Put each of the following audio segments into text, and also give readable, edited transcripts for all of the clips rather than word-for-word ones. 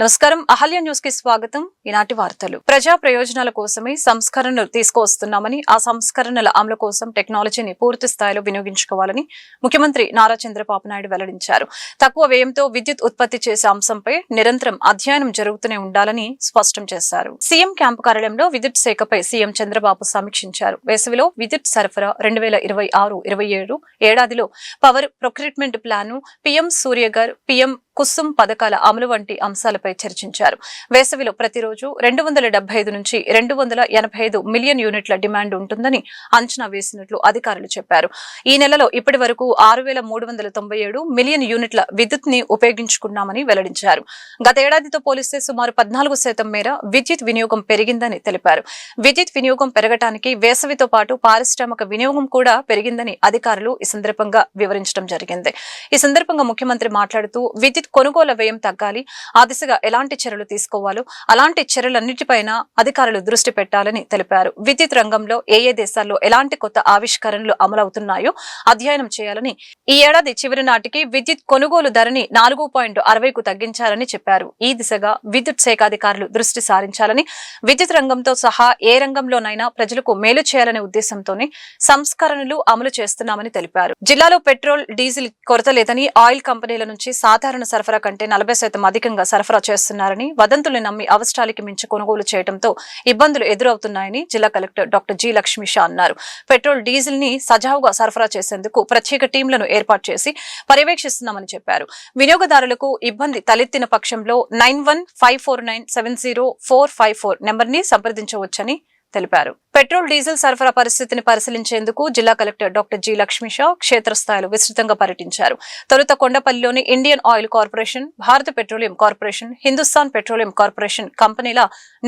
నమస్కారం అహల్య న్యూస్ కి స్వాగతం. ఈనాటి వార్తలు. ప్రజా ప్రయోజనాల కోసమే సంస్కరణలు తీసుకువస్తున్నామని, ఆ సంస్కరణల అమలు కోసం టెక్నాలజీని పూర్తి స్థాయిలో వినియోగించుకోవాలని ముఖ్యమంత్రి నారా చంద్రబాబు నాయుడు వెల్లడించారు. తక్కువ వ్యయంతో విద్యుత్ ఉత్పత్తి చేసే అంశంపై నిరంతరం అధ్యయనం జరుగుతూనే ఉండాలని స్పష్టం చేశారు. సీఎం క్యాంపు కార్యాలయంలో విద్యుత్ శాఖపై సీఎం చంద్రబాబు సమీక్షించారు. వేసవిలో విద్యుత్ సరఫరా 2026-27 ఏడాదిలో power procurement plan, PM Surya Ghar, PM Kusum పథకాల అమలు వంటి అంశాలపై చర్చించారు. వేసవిలో ప్రతిరోజు 275 నుంచి 285 మిలియన్ యూనిట్ల డిమాండ్ ఉంటుందని అంచనా వేసినట్లు అధికారులు చెప్పారు. ఈ నెలలో ఇప్పటి వరకు 6397 మిలియన్ యూనిట్ల విద్యుత్ ని ఉపయోగించుకున్నామని వెల్లడించారు. గతేడాదితో పోలిస్తే సుమారు 14% మేర విద్యుత్ వినియోగం పెరిగిందని తెలిపారు. విద్యుత్ వినియోగం పెరగటానికి వేసవితో పాటు పారిశ్రామిక వినియోగం కూడా పెరిగిందని అధికారులు ఈ సందర్భంగా వివరించడం జరిగింది. ఈ సందర్భంగా ముఖ్యమంత్రి మాట్లాడుతూ విద్యుత్ కొనుగోలు వ్యయం తగ్గాలి, ఆ దిశగా ఎలాంటి చర్యలు తీసుకోవాలో అలాంటి చర్యలన్నిటిపైన అధికారులు దృష్టి పెట్టాలని తెలిపారు. విద్యుత్ రంగంలో ఏ దేశాల్లో ఎలాంటి కొత్త ఆవిష్కరణలు అమలవుతున్నాయో అధ్యయనం చేయాలని, ఈ ఏడాది చివరి నాటికి విద్యుత్ కొనుగోలు ధరని 4.60కు తగ్గించాలని చెప్పారు. ఈ దిశగా విద్యుత్ శాఖ అధికారులు దృష్టి సారించాలని, విద్యుత్ రంగంతో సహా ఏ రంగంలోనైనా ప్రజలకు మేలు చేయాలనే ఉద్దేశంతోనే సంస్కరణలు అమలు చేస్తున్నామని తెలిపారు. జిల్లాలో పెట్రోల్, డీజిల్ కొరత లేదని, ఆయిల్ కంపెనీల నుంచి సాధారణ సరఫరా కంటే 40% అధికంగా సరఫరా చేస్తున్నారని, వదంతులు నమ్మి అవసరాలకి మించి కొనుగోలు చేయడంతో ఇబ్బందులు ఎదురవుతున్నాయని జిల్లా కలెక్టర్ డాక్టర్ జి లక్ష్మీషా అన్నారు. పెట్రోల్, డీజిల్ ని సజావుగా సరఫరా చేసేందుకు ప్రత్యేక టీంలను ఏర్పాటు చేసి పర్యవేక్షిస్తున్నామని చెప్పారు. వినియోగదారులకు ఇబ్బంది తలెత్తిన పక్షంలో 9154970454 నెంబర్ని సంప్రదించవచ్చని తెలిపారు. పెట్రోల్, డీజిల్ సరఫరా పరిస్థితిని పరిశీలించేందుకు జిల్లా కలెక్టర్ డాక్టర్ జి లక్ష్మీషా క్షేత్రస్థాయిలో విస్తృతంగా పర్యటించారు. తొలుత కొండపల్లిలోని ఇండియన్ ఆయిల్ కార్పొరేషన్, భారత petroleum corporation, Hindustan petroleum corporation కంపెనీల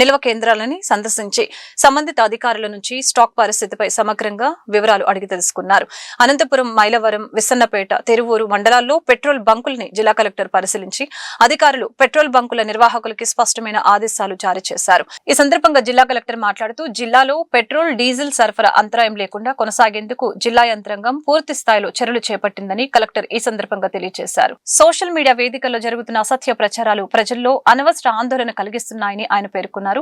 నిల్వ కేంద్రాలని సందర్శించి సంబంధిత అధికారుల నుంచి స్టాక్ పరిస్థితిపై సమగ్రంగా వివరాలు అడిగి తెలుసుకున్నారు. అనంతపురం, మైలవరం, విసన్నపేట, తిరువూరు మండలాల్లో పెట్రోల్ బంకుల్ని జిల్లా కలెక్టర్ పరిశీలించి అధికారులు పెట్రోల్ బంకుల నిర్వాహకులకి స్పష్టమైన ఆదేశాలు జారీ చేశారు. ఈ సందర్భంగా జిల్లా కలెక్టర్ మాట్లాడుతూ జిల్లాలో పెట్రోల్, డీజిల్ సరఫరా అంతరాయం లేకుండా కొనసాగేందుకు జిల్లా యంత్రాంగం పూర్తి స్థాయిలో చర్యలు చేపట్టిందని కలెక్టర్ ఈ సందర్భంగా తెలియజేశారు. సోషల్ మీడియా వేదికల్లో జరుగుతున్న అసత్య ప్రచారాలు ప్రజల్లో అనవసర ఆందోళన కలిగిస్తున్నాయని ఆయన పేర్కొన్నారు.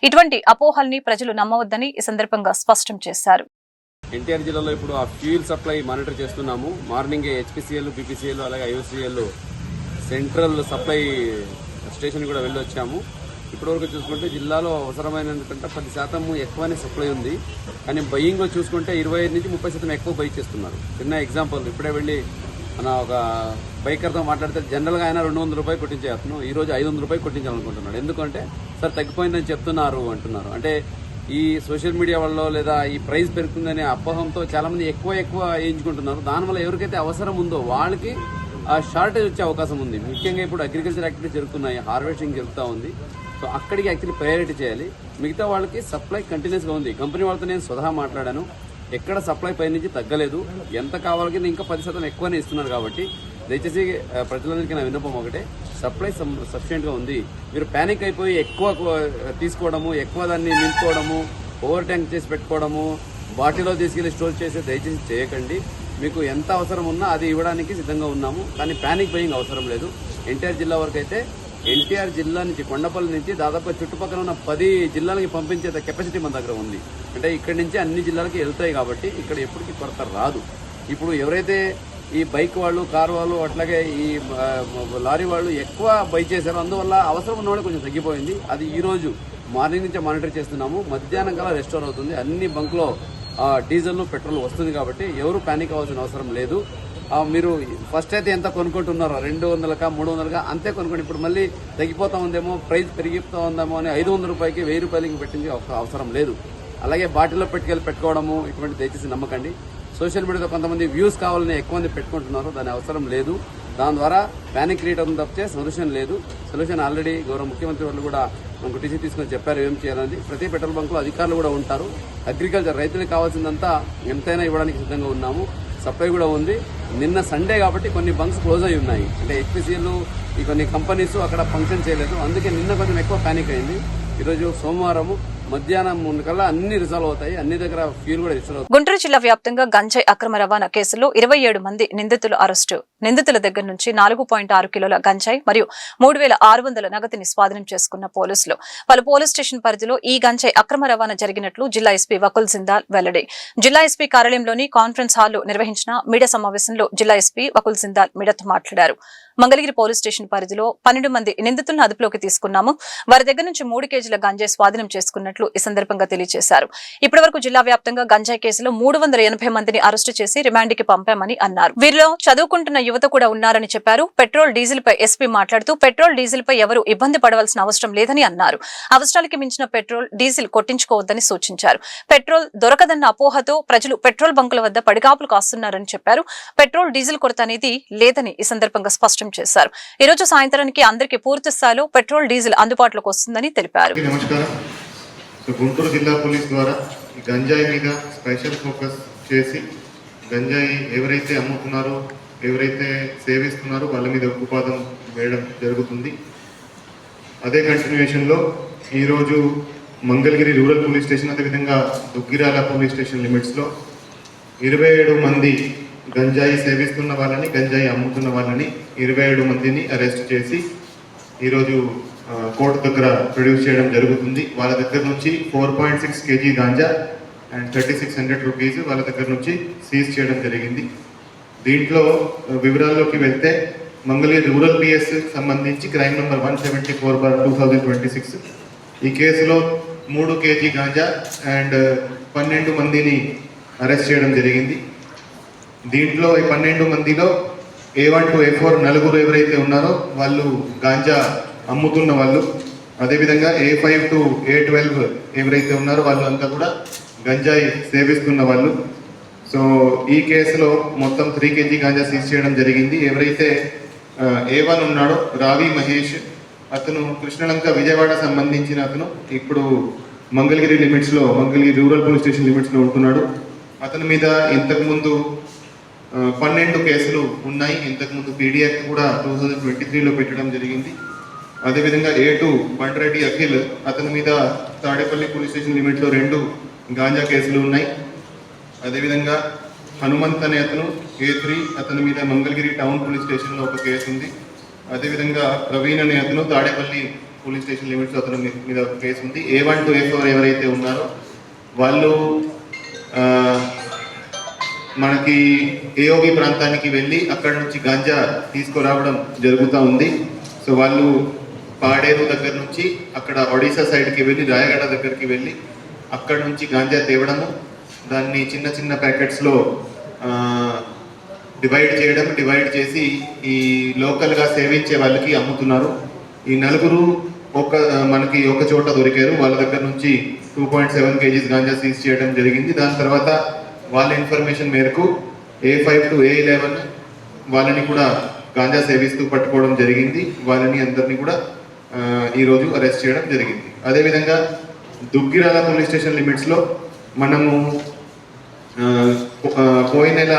ఇటువంటి అపోహల్ని ప్రజలు నమ్మవద్దని ఈ సందర్భంగా స్పష్టం చేశారు. ఎన్టీఆర్ జిల్లాలో ఇప్పుడు ఆ ఫ్యూల్ సప్లై మానిటర్ చేస్తున్నాము. మార్నింగ్ హెచ్పిసిఎల్, బీపీసీఎల్, అలాగే ఐఓసీఎల్ సెంట్రల్ సప్లై స్టేషన్ కూడా వెళ్ళి వచ్చాము. ఇప్పటివరకు చూసుకుంటే జిల్లాలో అవసరమైన 10% ఎక్కువనే సప్లై ఉంది. కానీ బయ్యింగ్లో చూసుకుంటే 25 నుంచి 30% ఎక్కువ బై చేస్తున్నారు. చిన్న ఎగ్జాంపుల్, ఇప్పుడే వెళ్ళి మన ఒక బైకర్తో మాట్లాడితే జనరల్గా ఆయన 200 రూపాయలు కొట్టించే అతను ఈరోజు 500 రూపాయలు కొట్టించాలనుకుంటున్నాడు. ఎందుకంటే సార్ తగ్గిపోయిందని చెప్తున్నారు అంటున్నారు. అంటే ఈ సోషల్ మీడియా వల్ల లేదా ఈ ప్రైస్ పెరుగుతుందనే అపోహంతో చాలామంది ఎక్కువ వేయించుకుంటున్నారు. దానివల్ల ఎవరికైతే అవసరం ఉందో వాళ్ళకి ఆ షార్టేజ్ వచ్చే అవకాశం ఉంది. ముఖ్యంగా ఇప్పుడు అగ్రికల్చర్ యాక్టివిటీస్ జరుగుతున్నాయి, హార్వెస్టింగ్ జరుగుతూ ఉంది. సో అక్కడికి యాక్చువల్లీ ప్రయారిటీ చేయాలి. మిగతా వాళ్ళకి సప్లై కంటిన్యూస్గా ఉంది. కంపెనీ వాళ్ళతో నేను స్వతహా మాట్లాడాను, ఎక్కడ సప్లై పై నుంచి తగ్గలేదు, ఎంత కావాలకి ఇంకా 10% ఎక్కువనే ఇస్తున్నారు. కాబట్టి దయచేసి ప్రజలందరికీ నా విన్నపం ఒకటే, సప్లై సఫిషియెంట్గా ఉంది. మీరు ప్యానిక్ అయిపోయి ఎక్కువ తీసుకోవడము, ఎక్కువ దాన్ని నింపుకోవడము, ఓవర్ ట్యాంక్ చేసి పెట్టుకోవడము, బాటిల్లో తీసుకెళ్లి స్టోర్ చేసి దయచేసి చేయకండి. మీకు ఎంత అవసరం ఉన్నా అది ఇవ్వడానికి సిద్ధంగా ఉన్నాము. కానీ ప్యానిక్ బయింగ్ అవసరం లేదు. ఎన్టీఆర్ జిల్లా వరకు అయితే ఎన్టీఆర్ జిల్లా నుంచి కొండపల్లి నుంచి దాదాపు చుట్టుపక్కల ఉన్న 10 జిల్లాలకి పంపించే కెపాసిటీ మన దగ్గర ఉంది. అంటే ఇక్కడి నుంచి అన్ని జిల్లాలకి వెళ్తాయి కాబట్టి ఇక్కడ ఎప్పటికీ కొరత రాదు. ఇప్పుడు ఎవరైతే ఈ బైక్ వాళ్ళు, కార్ వాళ్ళు, అట్లాగే ఈ లారీ వాళ్ళు ఎక్కువ బై చేశారో అందువల్ల అవసరం ఉన్న వాళ్ళు కొంచెం తగ్గిపోయింది. అది ఈ రోజు మార్నింగ్ నుంచే మానిటర్ చేస్తున్నాము. మధ్యాహ్నం కల్లా రెస్టోర్ అవుతుంది. అన్ని బంక్లో డీజిల్, పెట్రోల్ వస్తుంది కాబట్టి ఎవరు ప్యానిక్ అవ్వాల్సిన అవసరం లేదు. మీరు ఫస్ట్ అయితే ఎంత కొనుక్కుంటున్నారో 200కా 300కా అంతే కొనుక్కోండి. ఇప్పుడు మళ్ళీ తగ్గిపోతా ఉందేమో, ప్రైస్ పెరిగిపోతా ఉందేమో అని 500 రూపాయలకి 1000 రూపాయలకి పెట్టింది అవసరం లేదు. అలాగే బాటిల్లో పెట్టుకోవడము ఇటువంటి దయచేసి నమ్మకండి. సోషల్ మీడియాలో కొంతమంది వ్యూస్ కావాలని ఎక్కువ మంది పెట్టుకుంటున్నారు, దాని అవసరం లేదు. దాని ద్వారా ప్యానిక్ క్రియేట్ అవుతుంది తప్పితే సొల్యూషన్ లేదు. సొల్యూషన్ ఆల్రెడీ గౌరవ ముఖ్యమంత్రి వాళ్ళు కూడా మనకు టీసీ తీసుకొని చెప్పారు ఏం చేయాలని. ప్రతి పెట్రోల్ బంకులో అధికారులు కూడా ఉంటారు. అగ్రికల్చర్ రైతులకు కావాల్సిందంతా ఎంతైనా ఇవ్వడానికి సిద్ధంగా ఉన్నాము. సప్లై కూడా ఉంది. నిన్న సండే కాబట్టి కొన్ని బంక్స్ క్లోజ్ అయి ఉన్నాయి. అంటే హెచ్పిసిఎల్, ఈ కొన్ని కంపెనీస్ అక్కడ ఫంక్షన్ చేయలేదు. అందుకే నిన్న కొంచెం ఎక్కువ ప్యానిక్ అయింది. ఈరోజు సోమవారము మధ్యాహ్నం కల్లా అన్ని రిజాల్వ్ అవుతాయి. అన్ని దగ్గర ఫ్యూల్ కూడా రిజాల్వ్ అవుతాయి. గుంటూరు జిల్లా వ్యాప్తంగా గంజాయి అక్రమ రవాణా కేసులో 27 మంది నిందితులు అరెస్టు. నిందితుల దగ్గర నుంచి 4.6 కిలోల గంజాయి మరియు 3,600 నగదుని స్వాధీనం చేసుకున్న పోలీసులు. పలు పోలీస్ స్టేషన్ పరిధిలో ఈ గంజాయి అక్రమ రవాణా జరిగినట్లు జిల్లా ఎస్పీ వకుల్ జిందాల్ వెల్లడి. జిల్లా ఎస్పీ కార్యాలయంలోని కాన్ఫరెన్స్ హాల్లో నిర్వహించిన మీడియా సమావేశంలో జిల్లా ఎస్పీ వకుల్ జిందాల్ మీడియాతో మాట్లాడారు. మంగళగిరి పోలీస్ స్టేషన్ పరిధిలో 12 మంది నిందితులను అదుపులోకి తీసుకున్నాము. వారి దగ్గర నుంచి 3 కేజీల గంజాయి స్వాధీనం చేసుకున్నట్లు ఈ సందర్భంగా తెలియజేశారు. ఇప్పటి వరకు జిల్లా వ్యాప్తంగా గంజాయి కేసులో 380 మందిని అరెస్టు చేసి రిమాండ్కి పంపామని అన్నారు. వీరిలో చదువుకుంటున్న యువత కూడా ఉన్నారని చెప్పారు. పెట్రోల్ డీజిల్ పై ఎస్పీ మాట్లాడుతూ పెట్రోల్ డీజిల్ పై ఎవరు ఇబ్బంది పడవలసిన అవసరం లేదని అన్నారు. అవసరాలకి మించిన పెట్రోల్ డీజిల్ కొట్టించుకోవద్దని సూచించారు. పెట్రోల్ దొరకదన్న అపోహతో ప్రజలు పెట్రోల్ బంకుల వద్ద పడిగాపులు కాస్తున్నారని చెప్పారు. పెట్రోల్ డీజిల్ కొరత అనేది లేదని ఈ సందర్భంగా స్పష్టం చేశారు. ఈ రోజు సాయంత్రానికి అందరికీ పూర్తి స్థాయిలో పెట్రోల్ డీజిల్ అందుబాటులోకి వస్తుందని తెలిపారు. నమస్కారం. గుంటూరు జిల్లా పోలీస్ ద్వారా గంజాయి మీద స్పెషల్ ఫోకస్ చేసి గంజాయి ఎవరైతే అమ్ముతున్నారో ఎవరైతే సేవిస్తున్నారో వాళ్ళ మీద ఉక్కుపాదం వేయడం జరుగుతుంది. అదే కంటిన్యూషన్లో ఈరోజు మంగళగిరి రూరల్ పోలీస్ స్టేషన్ అదేవిధంగా దుగ్గిరాల పోలీస్ స్టేషన్ లిమిట్స్లో 27 మంది గంజాయి సేవిస్తున్న వాళ్ళని గంజాయి అమ్ముతున్న వాళ్ళని 27 మందిని అరెస్ట్ చేసి ఈరోజు కోర్టు దగ్గర ప్రొడ్యూస్ చేయడం జరుగుతుంది. వాళ్ళ దగ్గర నుంచి 4.6 kg గాంజా అండ్ 3600 రూపీస్ వాళ్ళ దగ్గర నుంచి సీజ్ చేయడం జరిగింది. దీంట్లో వివరాల్లోకి వెళ్తే మంగళగిరి రూరల్ పిఎస్ సంబంధించి క్రైమ్ నెంబర్ 174/2026 ఈ కేసులో 3 kg గాంజా అండ్ 12 మందిని అరెస్ట్ చేయడం జరిగింది. దీంట్లో ఈ 12 మందిలో A1 to A4 నలుగురు ఎవరైతే ఉన్నారో వాళ్ళు గాంజా అమ్ముతున్న వాళ్ళు, అదేవిధంగా A5 to A12 ఎవరైతే ఉన్నారో వాళ్ళు అంతా కూడా గంజాయి సేవిస్తున్న వాళ్ళు. సో ఈ కేసులో మొత్తం 3 kg గాంజా సీజ్ చేయడం జరిగింది. ఎవరైతే A1 ఉన్నాడో రావి మహేష్, అతను కృష్ణలంక విజయవాడ సంబంధించిన అతను ఇప్పుడు మంగళగిరి లిమిట్స్లో మంగళగిరి రూరల్ పోలీస్ స్టేషన్ లిమిట్స్లో ఉంటున్నాడు. అతని మీద ఇంతకుముందు 12 కేసులు ఉన్నాయి. ఇంతకుముందు పీడిఎఫ్ కూడా 2023లో పెట్టడం జరిగింది. అదేవిధంగా A2 బండ్రెడ్డి అఖిల్, అతని మీద తాడేపల్లి పోలీస్ స్టేషన్ లిమిట్లో 2 గాంజా కేసులు ఉన్నాయి. అదేవిధంగా హనుమంత్ అనే అతను A3, అతని మీద మంగళగిరి టౌన్ పోలీస్ స్టేషన్లో ఒక కేసు ఉంది. అదేవిధంగా ప్రవీణ్ అనే అతను తాడేపల్లి పోలీస్ స్టేషన్ లిమిట్స్లో అతని మీద ఒక కేసు ఉంది. A1 to A4 ఎవరైతే ఉన్నారో వాళ్ళు మనకి ఏఓబి ప్రాంతానికి వెళ్ళి అక్కడ నుంచి గాంజా తీసుకురావడం జరుగుతూ ఉంది. సో వాళ్ళు పాడేరు దగ్గర నుంచి అక్కడ ఒడిశా సైడ్కి వెళ్ళి రాయగడ దగ్గరికి వెళ్ళి అక్కడ నుంచి గాంజా తేవడము, దాన్ని చిన్న చిన్న ప్యాకెట్స్లో డివైడ్ చేసి ఈ లోకల్గా సేవించే వాళ్ళకి అమ్ముతున్నారు. ఈ నలుగురు మనకి ఒక చోట దొరికారు. వాళ్ళ దగ్గర నుంచి 2.7 kg గాంజా సీజ్ చేయడం జరిగింది. దాని తర్వాత వాళ్ళ ఇన్ఫర్మేషన్ మేరకు A5 to A11 వాళ్ళని కూడా గాంజా సేవిస్తూ పట్టుకోవడం జరిగింది. వాళ్ళని అందరినీ కూడా ఈరోజు అరెస్ట్ చేయడం జరిగింది. అదేవిధంగా దుగ్గిరాల పోలీస్ స్టేషన్ లిమిట్స్లో మనము పోయిన నెల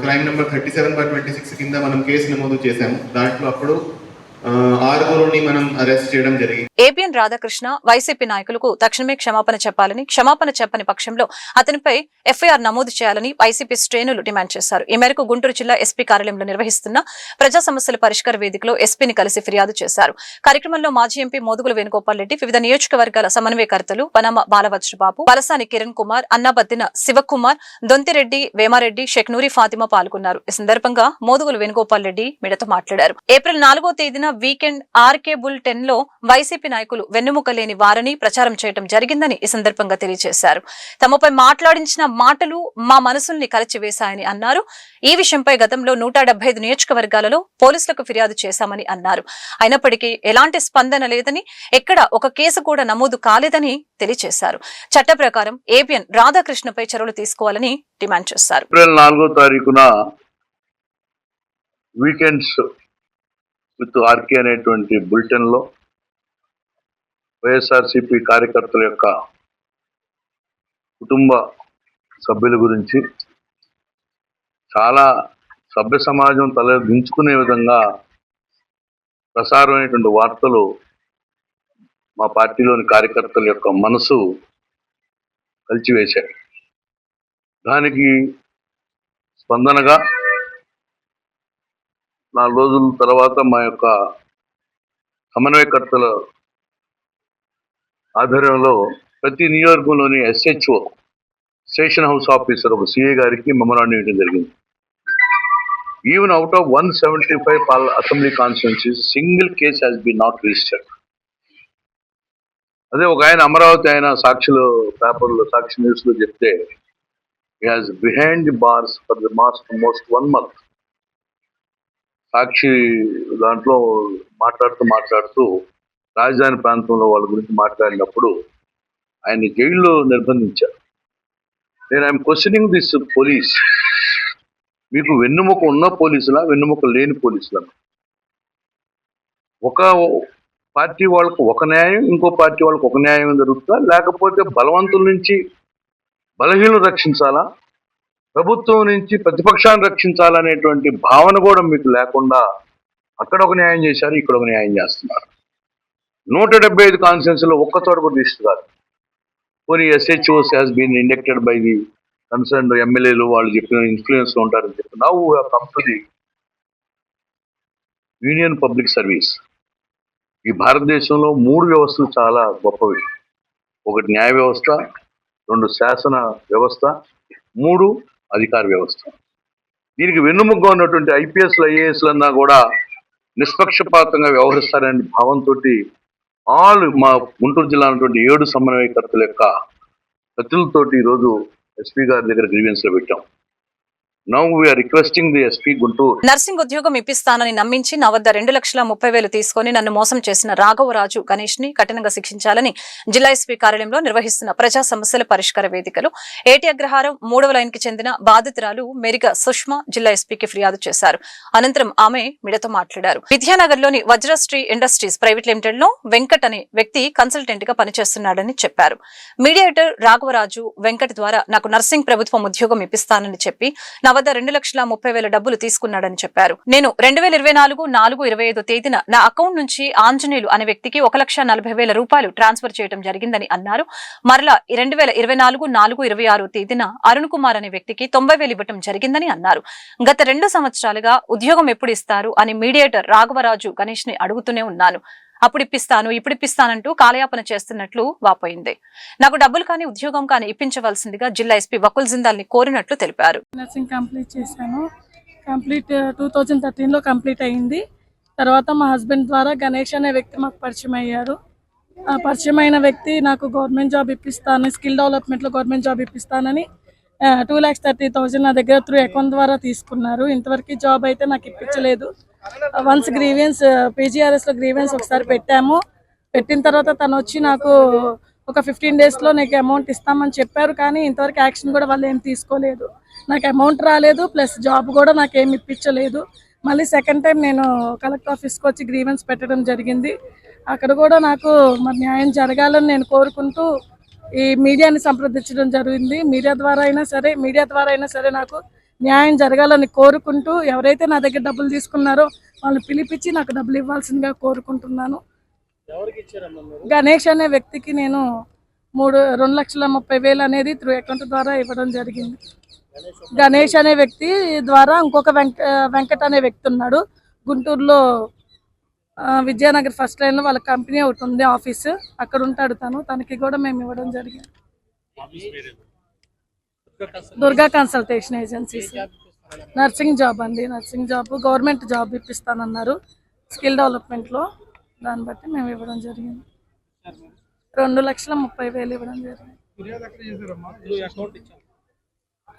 క్రైమ్ నెంబర్ 37/26 కింద మనం కేసు నమోదు చేశాము. దాంట్లో అప్పుడు 6గురిని మనం అరెస్ట్ చేయడం జరిగింది. ఏపీఎన్ రాధాకృష్ణ వైసీపీ నాయకులకు తక్షణమే క్షమాపణ చెప్పాలని, క్షమాపణ చెప్పని పక్షంలో అతనిపై ఎఫ్ఐఆర్ నమోదు చేయాలని వైసీపీ శ్రేణులు డిమాండ్ చేశారు. ఈ మేరకు గుంటూరు జిల్లా ఎస్పీ కార్యాలయంలో నిర్వహిస్తున్న ప్రజా సమస్యల పరిష్కార వేదికలో ఎస్పీని కలిసి ఫిర్యాదు చేశారు. కార్యక్రమంలో మాజీ ఎంపీ మోదుగుల వేణుగోపాల్ రెడ్డి, వివిధ నియోజకవర్గాల సమన్వయకర్తలు పనామ బాలవజ్రబాబు, బలసాని కిరణ్ కుమార్, అన్నాబత్తిన శివకుమార్, దొంతిరెడ్డి, వేమారెడ్డి, షెక్నూరి ఫాతిమా పాల్గొన్నారు. ఈ సందర్భంగా మోదుగుల వేణుగోపాల్ రెడ్డి మీడియాతో మాట్లాడారు. ఏప్రిల్ 4వ తేదీన వీకెండ్ ఆర్కే బులెటిన్ లో వైసీపీ నాయకులు వెన్నెముక లేని వారని ప్రచారం చేయడం జరిగిందని ఈ సందర్భంగా తెలియజేశారు. తమపై మాట్లాడించిన మాటలు మా మనసుల్ని కలచివేశాయని అన్నారు. ఈ విషయంపై గతంలో 175 నియోజకవర్గాలలో పోలీసులకు ఫిర్యాదు చేశామని అన్నారు. అయినప్పటికీ ఎలాంటి స్పందన లేదని, ఎక్కడ ఒక కేసు కూడా నమోదు కాలేదని తెలియజేశారు. చట్ట ప్రకారం ఏపీఎన్ రాధాకృష్ణపై చర్యలు తీసుకోవాలని డిమాండ్ చేశారు. ఏప్రిల్ 4వ తారీఖున వీకెండ్స్ విత్ ఆర్కే అనేటువంటి బులెటిన్లో వైఎస్ఆర్సీపీ కార్యకర్తల యొక్క కుటుంబ సభ్యుల గురించి చాలా సభ్య సమాజం తలదించుకునే విధంగా ప్రసారమైనటువంటి వార్తలు మా పార్టీలోని కార్యకర్తల యొక్క మనసు కలిచివేశాయి. దానికి స్పందనగా 4 రోజుల తర్వాత మా యొక్క సమన్వయకర్తల ఆధ్వర్యంలో ప్రతి నియోజకవర్గంలోని SHO స్టేషన్ హౌస్ ఆఫీసర్ ఒక CA గారికి మెమోరాండం ఇవ్వడం జరిగింది. Even out of 175 assembly constituencies single case has been not registered. అదే ఒక ఆయన అమరావతి ఆయన సాక్షిలో పేపర్లో సాక్షి న్యూస్ లో చెప్తే he has behind the bars for the most 1 month. సాక్షి దాంట్లో మాట్లాడుతూ రాజధాని ప్రాంతంలో వాళ్ళ గురించి మాట్లాడినప్పుడు ఆయన జైల్లో నిర్బంధించారు. నేను ఐఎమ్ క్వశ్చనింగ్ దిస్ పోలీస్, మీకు వెన్నుముక ఉన్న పోలీసులా వెన్నుముక లేని పోలీసులా? ఒక పార్టీ వాళ్ళకు ఒక న్యాయం, ఇంకో పార్టీ వాళ్ళకు ఒక న్యాయం జరుగుతుందా, లేకపోతే బలవంతుల నుంచి బలహీనలు రక్షించాలా, ప్రభుత్వం నుంచి ప్రతిపక్షాన్ని రక్షించాలనేటువంటి భావన కూడా మీకు లేకుండా అక్కడ ఒక న్యాయం చేశారు, ఇక్కడ ఒక న్యాయం చేస్తున్నారు. 175 కాన్స్టిట్యున్సీలో ఒక్క చోట కూడా లిస్ట్ కాదు. కొన్ని SHOs has been inducted by the concern ఎమ్మెల్యేలు, వాళ్ళు చెప్పిన ఇన్ఫ్లుయెన్స్ లో ఉంటారని చెప్పి now we have come to the union public service. ఈ భారతదేశంలో 3 వ్యవస్థలు చాలా గొప్పవి. 1 న్యాయ వ్యవస్థ, 2 శాసన వ్యవస్థ, 3 అధికార వ్యవస్థ. దీనికి వెన్నుముగ్గా ఉన్నటువంటి IPSలు IASలన్నా కూడా నిష్పక్షపాతంగా వ్యవహరిస్తారనే భావంతో మా గుంటూరు జిల్లా ఉన్నటువంటి 7 సమన్వయకర్తల యొక్క ప్రతినిధులతోటి ఈరోజు SP గారి దగ్గర గ్రీవెన్స్ లో పెట్టాం. Now we are requesting the SP Guntur. Nursing ఉద్యోగం ఇప్పిస్తానని నమ్మించి నా వద్ద 2,30,000 తీసుకొని నన్ను మోసం చేసిన రాఘవరాజు గణేష్ ని కఠినంగా శిక్షించాలని జిల్లా SP కార్యాలయంలో నిర్వహిస్తున్న ప్రజా సమస్యల పరిష్కార వేదికలో ఏటి అగ్రహారం 3వ లైన్ కి చెందిన బాధితురాలు మెరిగ సుష్మా జిల్లా SPకి ఫిర్యాదు చేశారు. అనంతరం ఆమె మీడియాతో మాట్లాడారు. విద్యానగర్ లోని వజ్రశ్రీ ఇండస్ట్రీస్ ప్రైవేట్ లిమిటెడ్ లో వెంకట్ అనే వ్యక్తి కన్సల్టెంట్ గా పనిచేస్తున్నాడని చెప్పారు. మీడియేటర్ రాఘవరాజు వెంకట్ ద్వారా నాకు నర్సింగ్ ప్రభుత్వం ఉద్యోగం ఇప్పిస్తానని చెప్పి నా వద్ద 2,30,000 డబ్బులు తీసుకున్నాడని చెప్పారు. నేను 2024/4/25 తేదీన నా అకౌంట్ నుంచి ఆంజనేయులు అనే వ్యక్తికి 1,40,000 రూపాయలు ట్రాన్స్ఫర్ చేయడం జరిగిందని అన్నారు. మరలా 2024/4/26 తేదీన అరుణ్ కుమార్ అనే వ్యక్తికి 90,000 ఇవ్వడం జరిగిందని అన్నారు. గత 2 సంవత్సరాలుగా ఉద్యోగం ఎప్పుడు ఇస్తారు అని మీడియేటర్ రాఘవరాజు గణేష్ ని అడుగుతూనే ఉన్నాను. అప్పుడు ఇప్పిస్తాను, ఇప్పుడు ఇప్పిస్తానంటూ కాలయాపన చేస్తున్నట్లు వాపోయింది. నాకు డబ్బులు కానీ ఉద్యోగం కానీ ఇప్పించవలసిందిగా జిల్లా SP వకుల్ జిందాల్ ని కోరినట్లు తెలిపారు. నర్సింగ్ కంప్లీట్ చేశాను. 2013లో కంప్లీట్ అయింది. తర్వాత మా హస్బెండ్ ద్వారా గణేష్ అనే వ్యక్తి మాకు పరిచయం అయ్యారు. ఆ పరిచయం అయిన వ్యక్తి నాకు గవర్నమెంట్ జాబ్ ఇప్పిస్తాను, స్కిల్ డెవలప్మెంట్లో గవర్నమెంట్ జాబ్ ఇప్పిస్తానని 2,30,000 నా దగ్గర త్రూ అకౌంట్ ద్వారా తీసుకున్నారు. ఇంతవరకు జాబ్ అయితే నాకు ఇప్పించలేదు. వన్స్ గ్రీవెన్స్ PGRSలో గ్రీవెన్స్ ఒకసారి పెట్టాము. పెట్టిన తర్వాత తను వచ్చి నాకు ఒక 15 డేస్లో నీకు అమౌంట్ ఇస్తామని చెప్పారు. కానీ ఇంతవరకు యాక్షన్ కూడా వాళ్ళు ఏం తీసుకోలేదు. నాకు అమౌంట్ రాలేదు, ప్లస్ జాబ్ కూడా నాకు ఏమి ఇప్పించలేదు. మళ్ళీ సెకండ్ టైం నేను కలెక్టర్ ఆఫీస్కి వచ్చి గ్రీవెన్స్ పెట్టడం జరిగింది. అక్కడ కూడా నాకు మరి న్యాయం జరగాలని నేను కోరుకుంటూ ఈ మీడియాని సంప్రదించడం జరిగింది. మీడియా ద్వారా అయినా సరే నాకు న్యాయం జరగాలని కోరుకుంటూ ఎవరైతే నా దగ్గర డబ్బులు తీసుకున్నారో వాళ్ళని పిలిపించి నాకు డబ్బులు ఇవ్వాల్సిందిగా కోరుకుంటున్నాను. గణేష్ అనే వ్యక్తికి నేను 2,30,000 అనేది త్రూ అకౌంట్ ద్వారా ఇవ్వడం జరిగింది. గణేష్ అనే వ్యక్తి ద్వారా ఇంకొక వెంకట్ అనే వ్యక్తి ఉన్నాడు గుంటూరులో, విద్యానగర్ ఫస్ట్ లైన్లో వాళ్ళ కంపెనీ ఒకటి ఉంది ఆఫీసు, అక్కడ ఉంటాడు తనకి కూడా మేము ఇవ్వడం జరిగింది. Durga consultation agencies. Nursing job అండి, నర్సింగ్ జాబ్ గవర్నమెంట్ జాబ్ ఇప్పిస్తానన్నారు స్కిల్ డెవలప్మెంట్లో. దాన్ని బట్టి మేము ఇవ్వడం జరిగింది. 2,30,000 ఇవ్వడం జరిగింది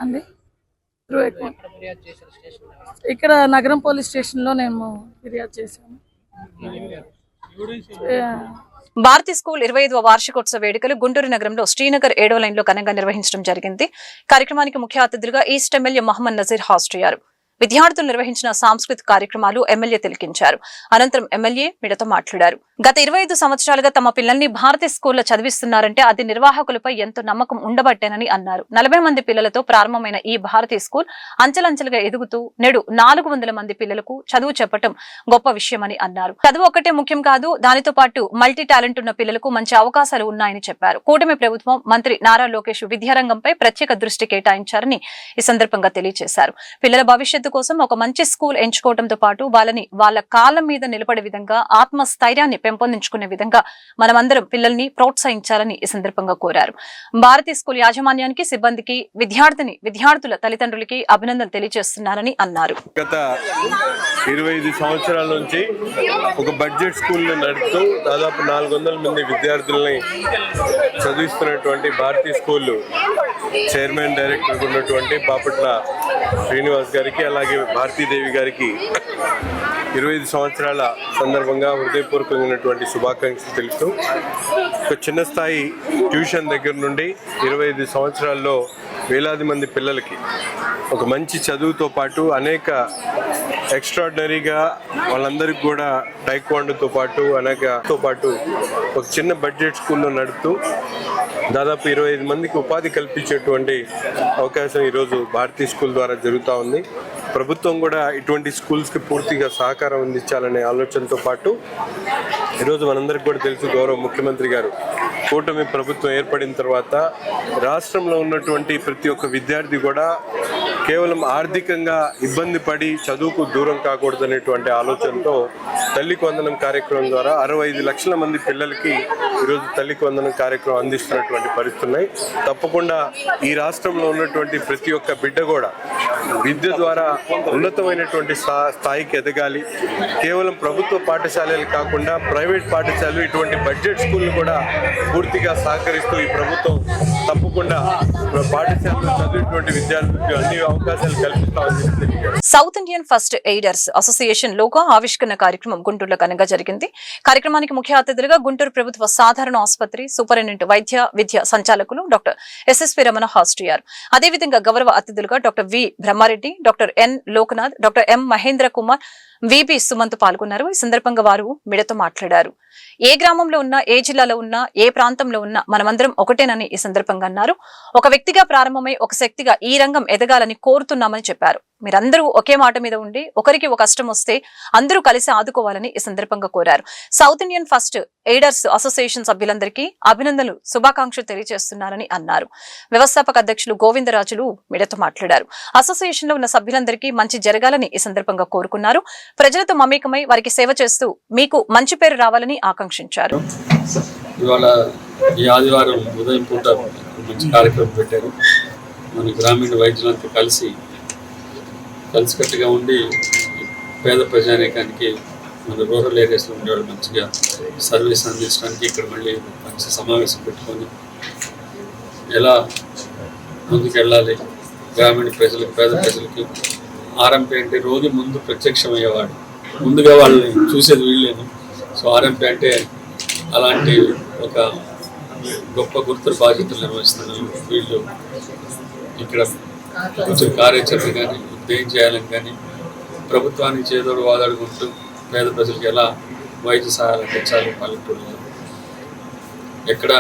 అండి త్రూ అకౌంట్. ఇక్కడ నగరం పోలీస్ స్టేషన్లో నేను ఫిర్యాదు చేశాను. భారతీ స్కూల్ 25వ వార్షికోత్సవ వేడుకలు గుంటూరు నగరంలో శ్రీనగర్ 7వ లైన్ లో ఘనంగా నిర్వహించడం జరిగింది. కార్యక్రమానికి ముఖ్య అతిథులుగా ఈస్ట్ ఎమ్మెల్యే మహమ్మద్ నజీర్ హాజరయ్యారు. విద్యార్థులు నిర్వహించిన సాంస్కృతిక కార్యక్రమాలు ఎమ్మెల్యే తిలకించారు. అనంతరం ఎమ్మెల్యే మీడియాతో మాట్లాడారు. గత 25 సంవత్సరాలుగా తమ పిల్లల్ని భారతీయ స్కూల్లో చదివిస్తున్నారంటే అది నిర్వాహకులపై ఎంతో నమ్మకం ఉండబట్టేనని అన్నారు. 40 మంది పిల్లలతో ప్రారంభమైన ఈ భారతీయ స్కూల్ అంచెలంచెలుగా ఎదుగుతూ నేడు 400 మంది పిల్లలకు చదువు చెప్పటం గొప్ప విషయమని అన్నారు. చదువు ఒక్కటే ముఖ్యం కాదు, దానితో పాటు మల్టీ టాలెంట్ ఉన్న పిల్లలకు మంచి అవకాశాలు ఉన్నాయని చెప్పారు. కూటమి ప్రభుత్వం మంత్రి నారా లోకేష్ విద్యారంగంపై ప్రత్యేక దృష్టి కేటాయించారని ఈ సందర్భంగా తెలియజేశారు. పిల్లల భవిష్యత్తు కోసం ఒక మంచి స్కూల్ ఎంచుకోవడంతో పాటు వాళ్ళని వాళ్ళ కాళ్ళ మీద నిలబడే విధంగా ఆత్మస్థైర్యాన్ని పెంపొందించుకునే విధంగా మనమందరం పిల్లల్ని ప్రోత్సహించాలని ఈ సందర్భంగా కోరారు. భారతీయ స్కూల్ యాజమాన్యానికి, సిబ్బందికి, విద్యార్థుల తల్లిదండ్రులకి అభినందనలు తెలియజేస్తున్నారని అన్నారు. గత 25 సంవత్సరాల నుంచి ఒక బడ్జెట్ స్కూల్ నడుపుతూ దాదాపు 400 మంది విద్యార్థుల్ని చదివిస్తున్నటువంటి భారతీయ స్కూల్ చైర్మన్ డైరెక్టర్ ఉన్నటువంటి బాపట్ల శ్రీనివాస్ గారికి, అలాగే భారతీదేవి గారికి 25 సంవత్సరాల సందర్భంగా హృదయపూర్వకమైనటువంటి శుభాకాంక్షలు తెలుపుతూ ఒక చిన్న స్థాయి ట్యూషన్ దగ్గర నుండి 25 సంవత్సరాల్లో వేలాది మంది పిల్లలకి ఒక మంచి చదువుతో పాటు అనేక ఎక్స్ట్రాడినరీగా వాళ్ళందరికీ కూడా టైక్వాండోతో పాటు ఒక చిన్న బడ్జెట్ స్కూల్లో నడుపుతూ దాదాపు 25 మందికి ఉపాధి కల్పించేటువంటి అవకాశం ఈరోజు భారతీయ స్కూల్ ద్వారా జరుగుతూ ఉంది. ప్రభుత్వం కూడా ఇటువంటి స్కూల్స్కి పూర్తిగా సహకారం అందించాలనే ఆలోచనతో పాటు ఈరోజు మనందరికీ కూడా తెలుసు, గౌరవ ముఖ్యమంత్రి గారు కూటమి ప్రభుత్వం ఏర్పడిన తర్వాత రాష్ట్రంలో ఉన్నటువంటి ప్రతి ఒక్క విద్యార్థి కూడా కేవలం ఆర్థికంగా ఇబ్బంది పడి చదువుకు దూరం కాకూడదనేటువంటి ఆలోచనతో తల్లికి వందనం కార్యక్రమం ద్వారా 65 లక్షల మంది పిల్లలకి ఈరోజు తల్లికి వందనం కార్యక్రమం అందిస్తున్నటువంటి పరిస్థితులు ఉన్నాయి. తప్పకుండా ఈ రాష్ట్రంలో ఉన్నటువంటి ప్రతి ఒక్క బిడ్డ కూడా విద్య ద్వారా ఉన్నతమైనటువంటి స్థాయికి ఎదగాలి. కేవలం ప్రభుత్వ పాఠశాలలు కాకుండా ప్రైవేట్ పాఠశాలలు, ఇటువంటి బడ్జెట్ స్కూళ్ళు కూడా పూర్తిగా సహకరిస్తూ ఈ ప్రభుత్వం తప్పకుండా పాఠశాలలో చదివేటువంటి విద్యార్థులకు అన్ని అవకాశాలు కల్పిస్తామని తెలిపారు. South Indian first aiders association logo ఆవిష్కరణ కార్యక్రమం గుంటూరులో ఘనంగా జరిగింది. కార్యక్రమానికి ముఖ్య అతిథులుగా గుంటూరు ప్రభుత్వ సాధారణ ఆసుపత్రి సూపరింటెండెంట్ వైద్య విద్య సంచాలకులు డాక్టర్ ఎస్ఎస్వి రమణ హాజరయ్యారు. అదేవిధంగా గౌరవ అతిథులుగా doctor V Brahmareddy, doctor N Lokanath, doctor M Mahendra Kumar, VB Sumanth పాల్గొన్నారు. ఈ సందర్భంగా వారు మీడియాతో మాట్లాడారు. ఏ గ్రామంలో ఉన్నా, ఏ జిల్లాలో ఉన్నా, ఏ ప్రాంతంలో ఉన్నా మనమందరం ఒకటేనని ఈ సందర్భంగా అన్నారు. ఒక వ్యక్తిగా ప్రారంభమై ఒక శక్తిగా ఈ రంగం ఎదగాలని కోరుతున్నామని చెప్పారు. మీరందరూ ఒకే మాట మీద ఉండి ఒకరికి ఒక కష్టం వస్తే అందరూ కలిసి ఆదుకోవాలని ఈ సందర్భంగా కోరారు. South Indian first aiders association సభ్యులందరికీ అభినందనలు, శుభాకాంక్షలు తెలియజేస్తున్నారని అన్నారు. వ్యవస్థాపక అధ్యక్షులు గోవిందరాజులు మీడియాతో మాట్లాడారు. అసోసియేషన్ లో ఉన్న సభ్యులందరికీ మంచి జరగాలని ఈ సందర్భంగా కోరుకున్నారు. ప్రజలతో మమేకమై వారికి సేవ చేస్తూ మీకు మంచి పేరు రావాలని ఆకాంక్షించారు. ఇవాళ ఈ ఆదివారం ఉదయం పూట మంచి కార్యక్రమం పెట్టారు. మన గ్రామీణ వైద్యులంతా కలిసికట్టుగా ఉండి పేద ప్రజానీకానికి, మన రూరల్ ఏరియాస్లో ఉండేవాళ్ళు మంచిగా సర్వీస్ అందించడానికి ఇక్కడ మళ్ళీ మంచి సమావేశం పెట్టుకొని ఎలా ముందుకెళ్ళాలి, గ్రామీణ ప్రజలకు, పేద ప్రజలకి. ఆర్ఎంపీ అంటే రోజు ముందు ప్రత్యక్షమయ్యేవాడు, ముందుగా వాళ్ళని చూసేది వీళ్ళేను. సో ఆర్ఎంపీ అంటే అలాంటి ఒక గొప్ప గుర్తు బాధ్యతలు నిర్వహిస్తున్నారు వీళ్ళు. ఇక్కడ కొంచెం కార్యాచరణ కానీ, ఉద్యోగం చేయాలని కానీ, ప్రభుత్వానికి చేదోడు వాదాడుకుంటూ పేద ప్రజలకు ఎలా వైద్య సహాయాలు అందించాలి, పల్లెటూరులో ఎక్కడ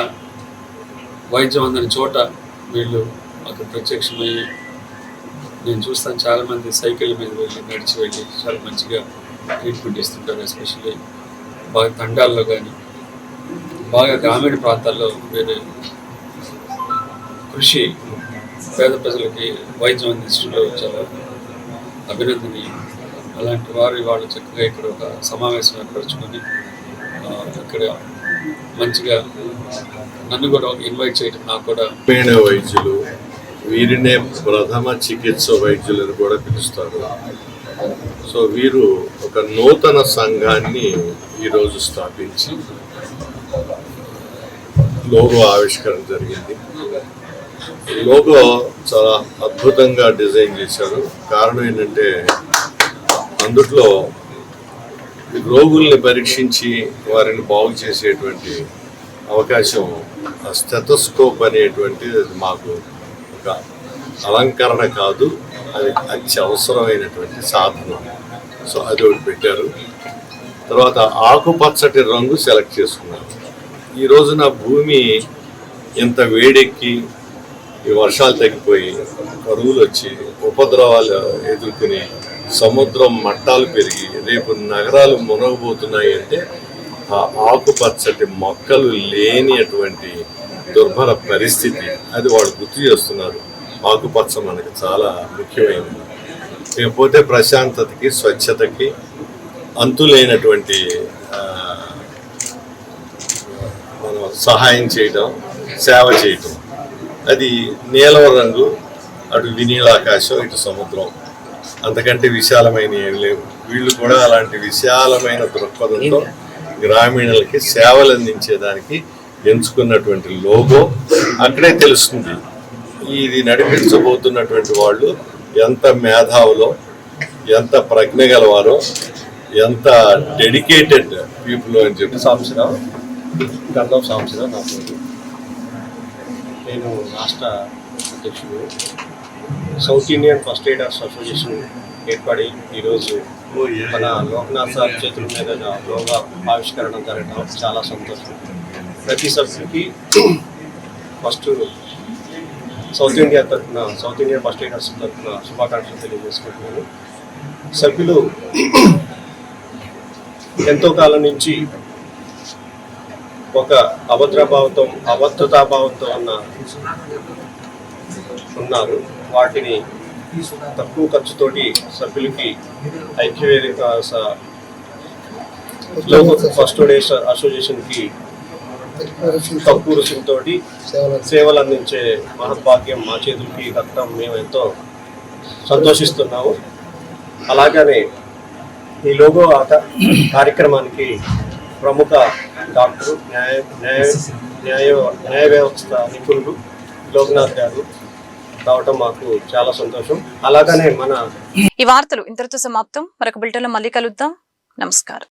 వైద్యం అందని చోట వీళ్ళు అక్కడ ప్రత్యక్షమయ్యి, నేను చూస్తాను చాలామంది సైకిల్ మీద వెళ్ళి, నడిచి వెళ్ళి చాలా మంచిగా ట్రీట్మెంట్ ఇస్తుంటారు. ఎస్పెషల్లీ బాగా తండాల్లో కానీ, బాగా గ్రామీణ ప్రాంతాల్లో వేరే కృషి పేద ప్రజలకి వైద్యం అందించడంలో చాలా అభినందనీయం. అలాంటి వారు ఇవాళ చక్కగా ఇక్కడ ఒక సమావేశం ఏర్పరచుకొని ఇక్కడ మంచిగా నన్ను కూడా ఇన్వైట్ చేయడం, నాకు కూడా గ్రామీణ వైద్యులు, వీరినే ప్రథమ చికిత్స వైద్యులను కూడా పిలుస్తారు. సో వీరు ఒక నూతన సంఘాన్ని ఈరోజు స్థాపించి లోగో ఆవిష్కరణ జరిగింది. లోగో చాలా అద్భుతంగా డిజైన్ చేశారు. కారణం ఏంటంటే అందుట్లో రోగుల్ని పరీక్షించి వారిని బాగు చేసేటువంటి అవకాశం, స్టెథోస్కోప్ అనేటువంటిది అది మాకు ఒక అలంకరణ కాదు, అది అత్యవసరమైనటువంటి సాధనం. సో అది ఒకటి పెట్టారు. తర్వాత ఆకుపచ్చటి రంగు సెలెక్ట్ చేసుకున్నారు. ఈ రోజున భూమి ఇంత వేడెక్కి ఈ వర్షాలు తగ్గిపోయి కరువులు వచ్చి ఉపద్రవాలు ఎదుర్కొని సముద్రం మట్టాలు పెరిగి రేపు నగరాలు మునగబోతున్నాయి అంటే ఆ ఆకుపచ్చటి మొక్కలు లేని అటువంటి దుర్భర పరిస్థితి అది వాళ్ళు గుర్తు చేస్తున్నారు. ఆకుపచ్చ మనకి చాలా ముఖ్యమైనది. లేకపోతే ప్రశాంతతకి స్వచ్ఛతకి అంతులేనటువంటి మనం సహాయం చేయడం, సేవ చేయటం. అది నీలం రంగు, అటు వినీలాకాశం, ఇటు సముద్రం, అంతకంటే విశాలమైన ఏం లేవు. వీళ్ళు కూడా అలాంటి విశాలమైన దృక్పథంతో గ్రామీణులకి సేవలు అందించేదానికి ఎంచుకున్నటువంటి లోగో అక్కడే తెలుస్తుంది. ఇది నడిపించబోతున్నటువంటి వాళ్ళు ఎంత మేధావులో, ఎంత ప్రజ్ఞ గలవారో, ఎంత డెడికేటెడ్ పీపుల్ అని చెప్పి. సాంబశివరావు, గంధం సాంబశివరావు నా పేరు. నేను రాష్ట్ర అధ్యక్షుడు. South Indian first aiders association ఏర్పడి ఈరోజు మన లోక్నాథ్ సార్ చేతుల మీద యోగా ఆవిష్కరణ జరగడం చాలా సంతోషం. ప్రతి సభ్యుడికి ఫస్ట్ సౌత్ ఇండియన్ ఫస్ట్ ఎయిడర్స్ తరఫున శుభాకాంక్షలు తెలియజేసుకుంటున్నాను. సభ్యులు ఎంతో కాలం నుంచి ఒక అభద్రతాభావంతో ఉన్నారు. వాటిని తక్కువ ఖర్చుతోటి సభ్యులకి ఐక్యవేదిక ఫస్ట్ డేస్ అసోసియేషన్కి తక్కువ రుసుముతో సేవలు అందించే మహద్భాగ్యం మా చేతులకి దక్కడం మేము ఎంతో సంతోషిస్తున్నాము. అలాగనే ఈ లోగో కార్యక్రమానికి ప్రముఖ డాక్టర్, న్యాయ వ్యవస్థ నిపుణులు లోక్నాథ్ గారు రావటం మాకు చాలా సంతోషం. అలాగనే ఈ వార్తలు ఇంతటితో సమాప్తం. మరొక బులెటిన్లో మళ్ళీ కలుద్దాం. నమస్కారం.